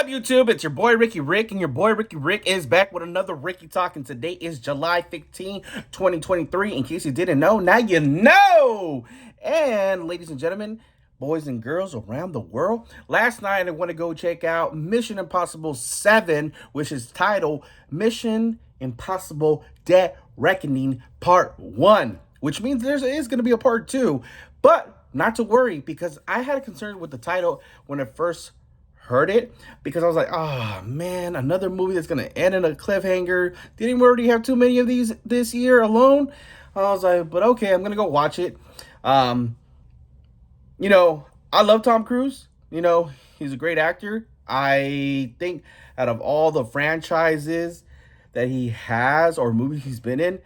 up, YouTube? It's your boy Ricky Rick, and your boy Ricky Rick is back with another Ricky Talk. And today is July 15, 2023. In case you didn't know, now you know. And ladies and gentlemen, boys and girls around the world, last night I want to go check out Mission Impossible 7, which is titled Mission Impossible Dead Reckoning Part 1, which means there is going to be a part 2. But not to worry, because I had a concern with the title when I first heard it, because I was like, oh man, another movie that's gonna end in a cliffhanger. Didn't we already have too many of these this year alone? I was like, but okay, I'm gonna go watch it. I love Tom Cruise. He's a great actor. I think out of all the franchises that he has or movies he's been in,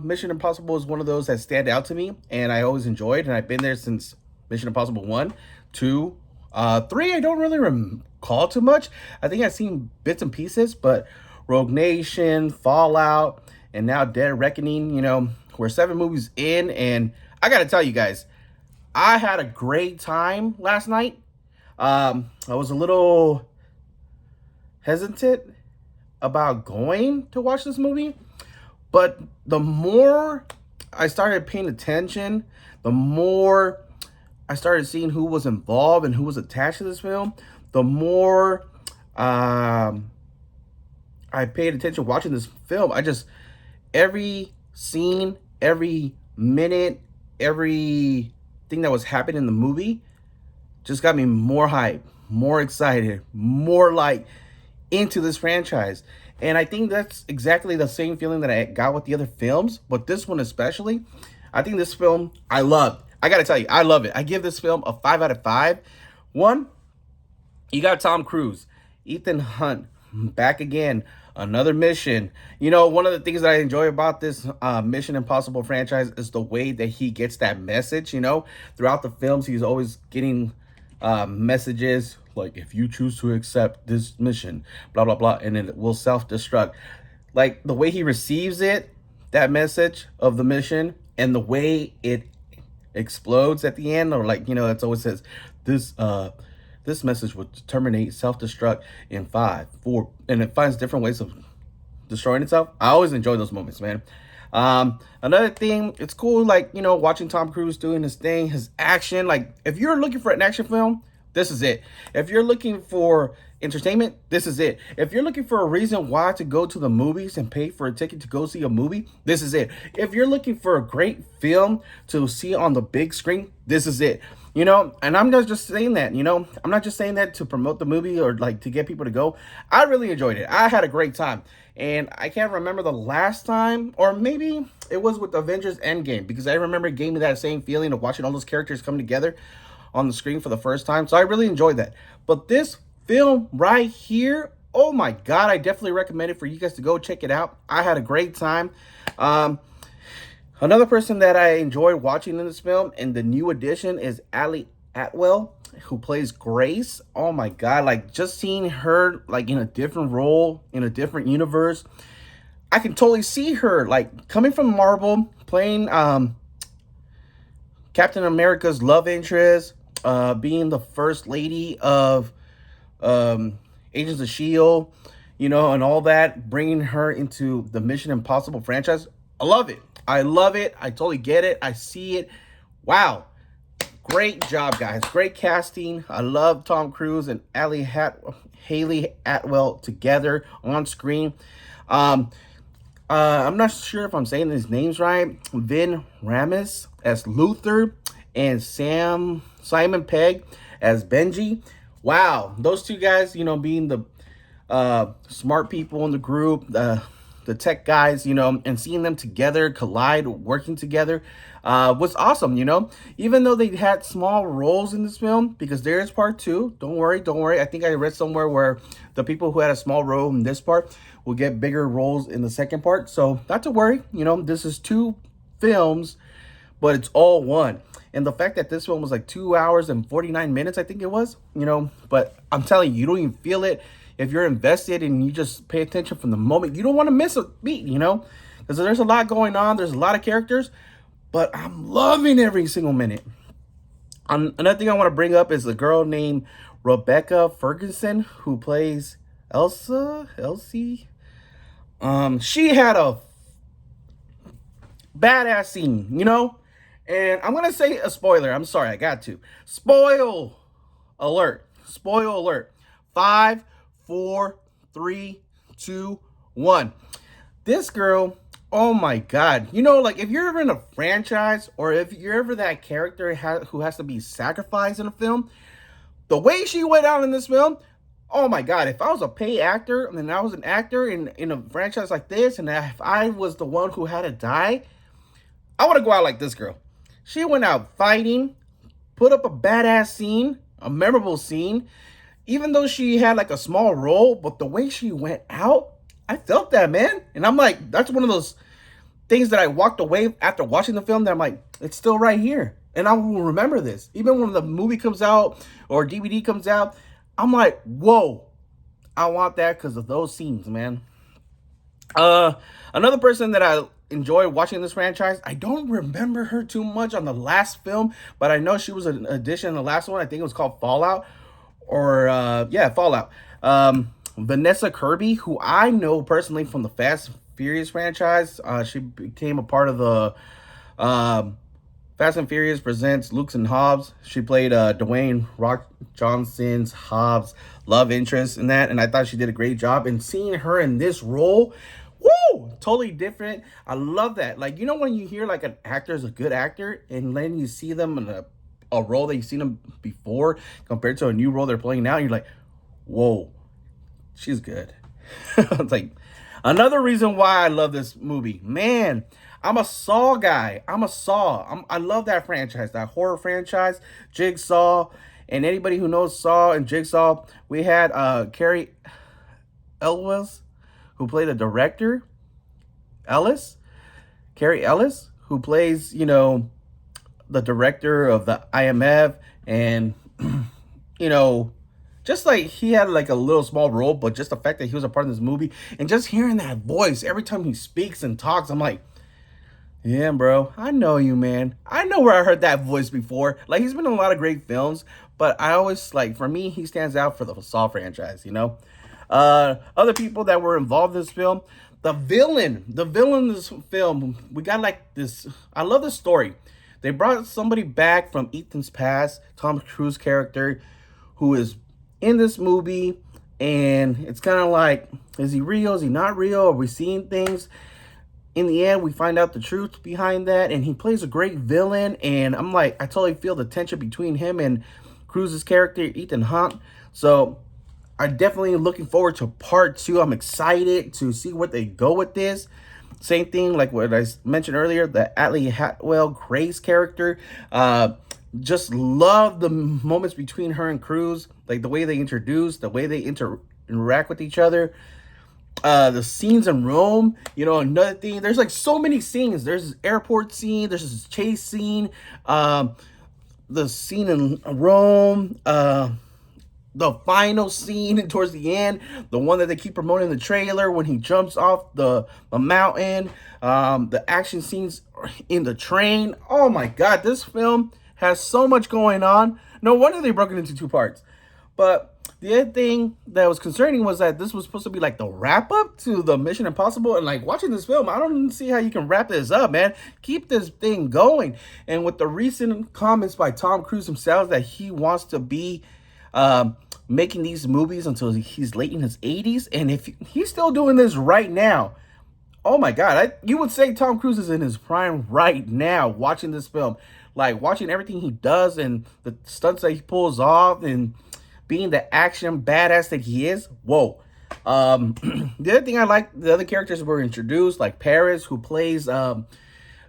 Mission Impossible is one of those that stand out to me, and I always enjoyed, and I've been there since Mission Impossible 1, 2, 3, I don't really recall too much. I think I've seen bits and pieces, but Rogue Nation, Fallout, and now Dead Reckoning, we're 7 movies in, and I gotta tell you guys, I had a great time last night. I was a little hesitant about going to watch this movie, but the more I started paying attention, the more I started seeing who was involved and who was attached to this film, the more I paid attention watching this film. Every scene, every minute, everything that was happening in the movie just got me more hype, more excited, more like into this franchise. And I think that's exactly the same feeling that I got with the other films, but this one especially. I think this film I loved. I gotta tell you, I love it. I give this film a 5 out of 5. One, you got Tom Cruise, Ethan Hunt, back again, another mission. One of the things that I enjoy about this Mission Impossible franchise is the way that he gets that message. Throughout the films, he's always getting messages like, if you choose to accept this mission, blah, blah, blah, and it will self-destruct. Like, the way he receives it, that message of the mission, and the way it explodes at the end, or it always says this message would terminate self-destruct in 5, 4, and it finds different ways of destroying itself. I always enjoy those moments, man. Another thing, it's cool, watching Tom Cruise doing his thing, his action. Like, if you're looking for an action film, this is it. If you're looking for entertainment, this is it. If you're looking for a reason why to go to the movies and pay for a ticket to go see a movie, this is it. If you're looking for a great film to see on the big screen, this is it. And I'm not just saying that, I'm not just saying that to promote the movie or to get people to go. I really enjoyed it. I had a great time. And I can't remember the last time, or maybe it was with Avengers Endgame, because I remember it gave me that same feeling of watching all those characters come together on the screen for the first time. So I really enjoyed that. But this film right here, oh my God, I definitely recommend it for you guys to go check it out. I had a great time. Another person that I enjoyed watching in this film, and the new addition, is Ali Atwell, who plays Grace. Oh my God, just seeing her in a different role, in a different universe. I can totally see her coming from Marvel, playing Captain America's love interest, being the first lady of Agents of S.H.I.E.L.D., and all that, bringing her into the Mission Impossible franchise. I love it. I love it. I totally get it. I see it. Wow. Great job, guys. Great casting. I love Tom Cruise and Hayley Atwell together on screen. I'm not sure if I'm saying these names right. Vin Ramis as Luther, and Simon Pegg as Benji. Wow, those two guys, being the smart people in the group, the tech guys, and seeing them together, collide, working together, was awesome, Even though they had small roles in this film, because there is part 2. Don't worry. I think I read somewhere where the people who had a small role in this part will get bigger roles in the second part. So not to worry, this is 2 films, but it's all one. And the fact that this one was 2 hours and 49 minutes, I think it was, but I'm telling you, you don't even feel it. If you're invested and you just pay attention from the moment, you don't want to miss a beat, because there's a lot going on. There's a lot of characters, but I'm loving every single minute. Another thing I want to bring up is a girl named Rebecca Ferguson, who plays Elsie. She had a badass scene, you know? And I'm gonna say a spoiler. I'm sorry, I got to. Spoil alert. Spoil alert. 5, 4, 3, 2, 1. This girl, oh my god. You know, like if you're ever in a franchise or if you're ever that character who has to be sacrificed in a film, the way she went out in this film, oh my god, if I was a paid actor and I was an actor in a franchise like this, and if I was the one who had to die, I want to go out like this girl. She went out fighting, put up a badass scene, a memorable scene, even though she had like a small role, but the way she went out, I felt that, man. And I'm like, that's one of those things that I walked away after watching the film that I'm like, it's still right here. And I will remember this. Even when the movie comes out or DVD comes out, I'm like, whoa, I want that because of those scenes, man. Another person that I enjoy watching this franchise, I don't remember her too much on the last film, but I know she was an addition in the last one. I think it was called Fallout. Or, yeah, Fallout. Vanessa Kirby, who I know personally from the Fast and Furious franchise. She became a part of the Fast and Furious Presents Luke and Hobbs. She played Dwayne Rock Johnson's Hobbs' love interest in that, and I thought she did a great job. And seeing her in this role, woo, totally different. I love that. Like, you know, when you hear like an actor is a good actor, and then you see them in a role that you've seen them before compared to a new role they're playing now, and you're like, whoa, she's good. It's like another reason why I love this movie, man. I'm a Saw guy. I love that franchise, that horror franchise, Jigsaw. And anybody who knows Saw and Jigsaw, we had Carrie Elwes, who played the director. Carrie Ellis, who plays, you know, the director of the IMF. And, you know, just like he had like a little small role, but just the fact that he was a part of this movie and just hearing that voice every time he speaks and talks, I'm like, yeah, bro, I know you, man. I know where I heard that voice before. Like, he's been in a lot of great films, but I always, like, for me, he stands out for the Saw franchise, you know? Other people that were involved in this film, the villain in this film, we got like this, I love this story. They brought somebody back from Ethan's past, Tom Cruise character, who is in this movie, and it's kind of like, is he real? Is he not real? Are we seeing things? In the end, we find out the truth behind that, and he plays a great villain, and I'm like, I totally feel the tension between him and Cruise's character, Ethan Hunt. So I'm definitely looking forward to part 2. I'm excited to see what they go with this. Same thing like what I mentioned earlier, the Atlee Hatwell Grace character. Just love the moments between her and Cruise, like the way they introduce, the way they interact with each other. The scenes in Rome, you know, another thing, there's like so many scenes. There's this airport scene, there's this chase scene, the scene in Rome, the final scene towards the end, the one that they keep promoting in the trailer when he jumps off the mountain, the action scenes in the train. Oh my god, this film has so much going on. No wonder they broke it into 2 parts. But the other thing that was concerning was that this was supposed to be like the wrap up to the Mission Impossible. And like watching this film, I don't see how you can wrap this up, man. Keep this thing going. And with the recent comments by Tom Cruise himself that he wants to be making these movies until he's late in his 80s. And if he's still doing this right now, oh my God, you would say Tom Cruise is in his prime right now watching this film. Like watching everything he does and the stunts that he pulls off and being the action badass that he is. Whoa. The other thing I like, the other characters were introduced, like Paris, who plays a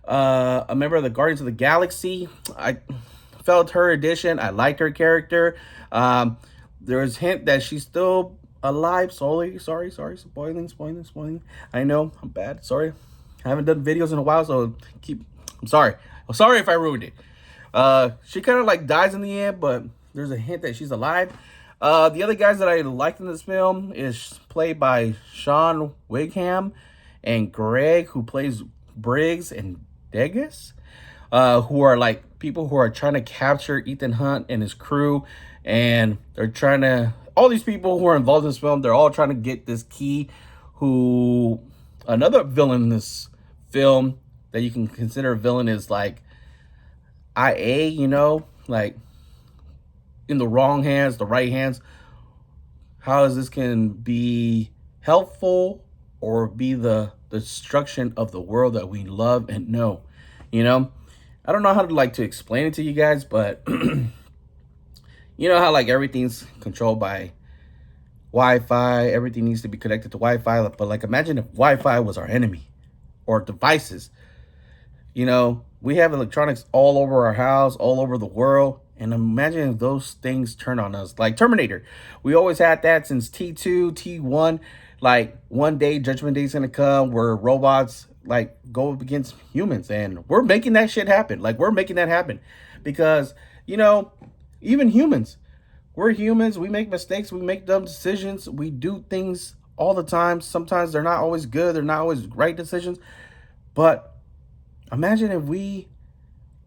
member of the Guardians of the Galaxy. I felt her addition. I liked her character. There was hint that she's still alive. Sorry. Spoiling. I know, I'm bad. Sorry. I haven't done videos in a while, so I'm sorry. I'm sorry if I ruined it. She kind of like dies in the end, but there's a hint that she's alive. The other guys that I liked in this film is played by Sean Wigham and Greg, who plays Briggs and Degas, who are like people who are trying to capture Ethan Hunt and his crew And they're trying to, all these people who are involved in this film, they're all trying to get this key, who, another villain in this film that you can consider a villain is like IA, you know, like in the wrong hands, the right hands. How is this can be helpful or be the destruction of the world that we love and know, you know? I don't know how to like to explain it to you guys, but you know how like everything's controlled by Wi-Fi, everything needs to be connected to Wi-Fi, but like imagine if Wi-Fi was our enemy or devices. You know, we have electronics all over our house, all over the world. And imagine if those things turn on us. Like Terminator. We always had that since T2, T1. Like one day, Judgment Day is going to come where robots like go up against humans. And we're making that shit happen. Like we're making that happen. Because, you know, even humans. We're humans. We make mistakes. We make dumb decisions. We do things all the time. Sometimes they're not always good. They're not always right decisions. But imagine if we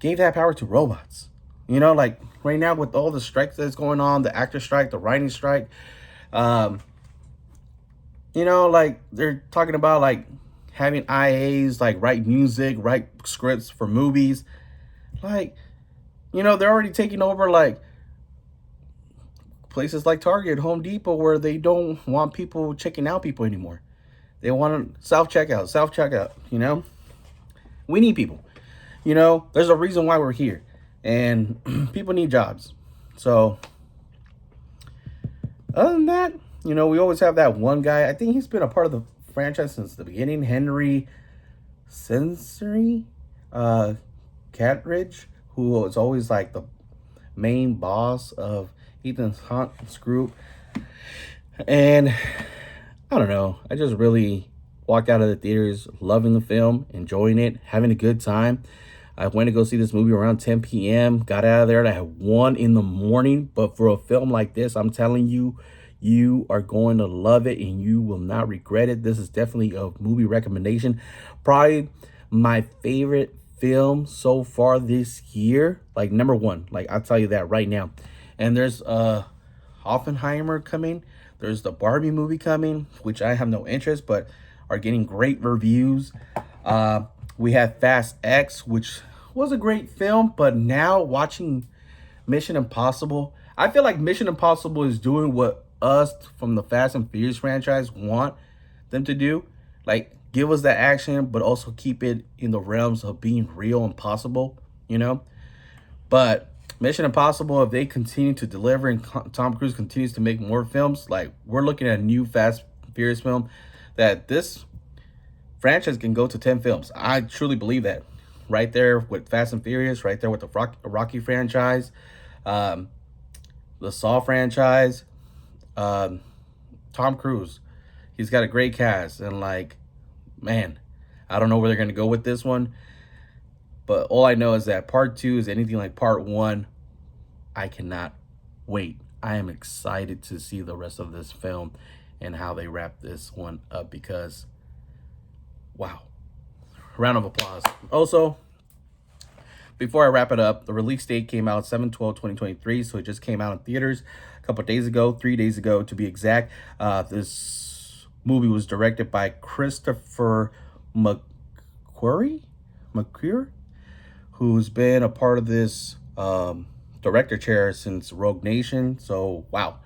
gave that power to robots. You know, like right now with all the strikes that's going on, the actor strike, the writing strike, you know, like they're talking about like having IAs like write music, write scripts for movies. Like, you know, they're already taking over like places like Target, Home Depot, where they don't want people checking out people anymore. They want to self checkout, you know? We need people. You know, there's a reason why we're here. And people need jobs. So, other than that, you know, we always have that one guy. I think he's been a part of the franchise since the beginning. Henry Sensory, Catridge, who is always like the main boss of Ethan Hunt's group. And I don't know. I just really walked out of the theaters loving the film, enjoying it, having a good time. I went to go see this movie around 10 p.m. Got out of there at 1 in the morning. But for a film like this, I'm telling you, you are going to love it and you will not regret it. This is definitely a movie recommendation. Probably my favorite film so far this year. Like number one. Like I'll tell you that right now. And there's Oppenheimer coming. There's the Barbie movie coming, which I have no interest, but are getting great reviews. We have Fast X, which was a great film, but now watching Mission Impossible, I feel like Mission Impossible is doing what us from the Fast and Furious franchise want them to do. Like, give us that action, but also keep it in the realms of being real and possible, you know? But Mission Impossible, if they continue to deliver and Tom Cruise continues to make more films, like, we're looking at a new Fast and Furious film that this franchise can go to 10 films. I truly believe that. Right there with Fast and Furious, right there with the Rocky franchise, the Saw franchise, Tom Cruise. He's got a great cast. And like, man, I don't know where they're going to go with this one. But all I know is that part 2 is anything like part 1. I cannot wait. I am excited to see the rest of this film and how they wrap this one up because wow. Round of applause. Also, before I wrap it up, the release date came out 7/12/2023, so it just came out in theaters a couple days ago, 3 days ago to be exact. This movie was directed by Christopher McQuarrie, who's been a part of this director chair since Rogue Nation. So, wow.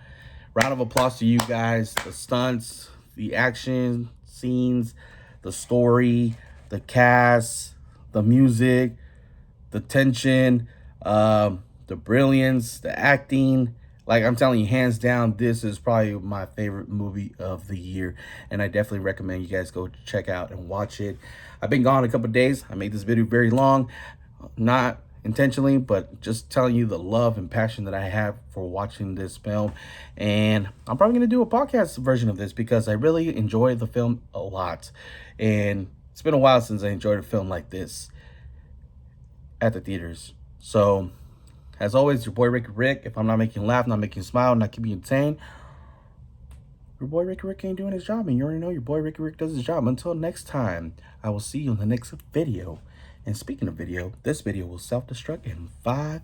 Round of applause to you guys. The stunts, the action scenes, the story, the cast, the music, the tension, the brilliance, the acting. Like I'm telling you, hands down, this is probably my favorite movie of the year. And I definitely recommend you guys go check out and watch it. I've been gone a couple of days. I made this video very long, not intentionally, but just telling you the love and passion that I have for watching this film. And I'm probably going to do a podcast version of this because I really enjoyed the film a lot. And it's been a while since I enjoyed a film like this at the theaters. So, as always, your boy Ricky Rick. If I'm not making you laugh, not making you smile, not keeping you entertained, your boy Ricky Rick ain't doing his job. And you already know your boy Ricky Rick does his job. Until next time, I will see you in the next video. And speaking of video, this video will self-destruct in 5,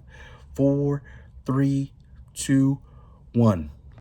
4, 3, 2, 1.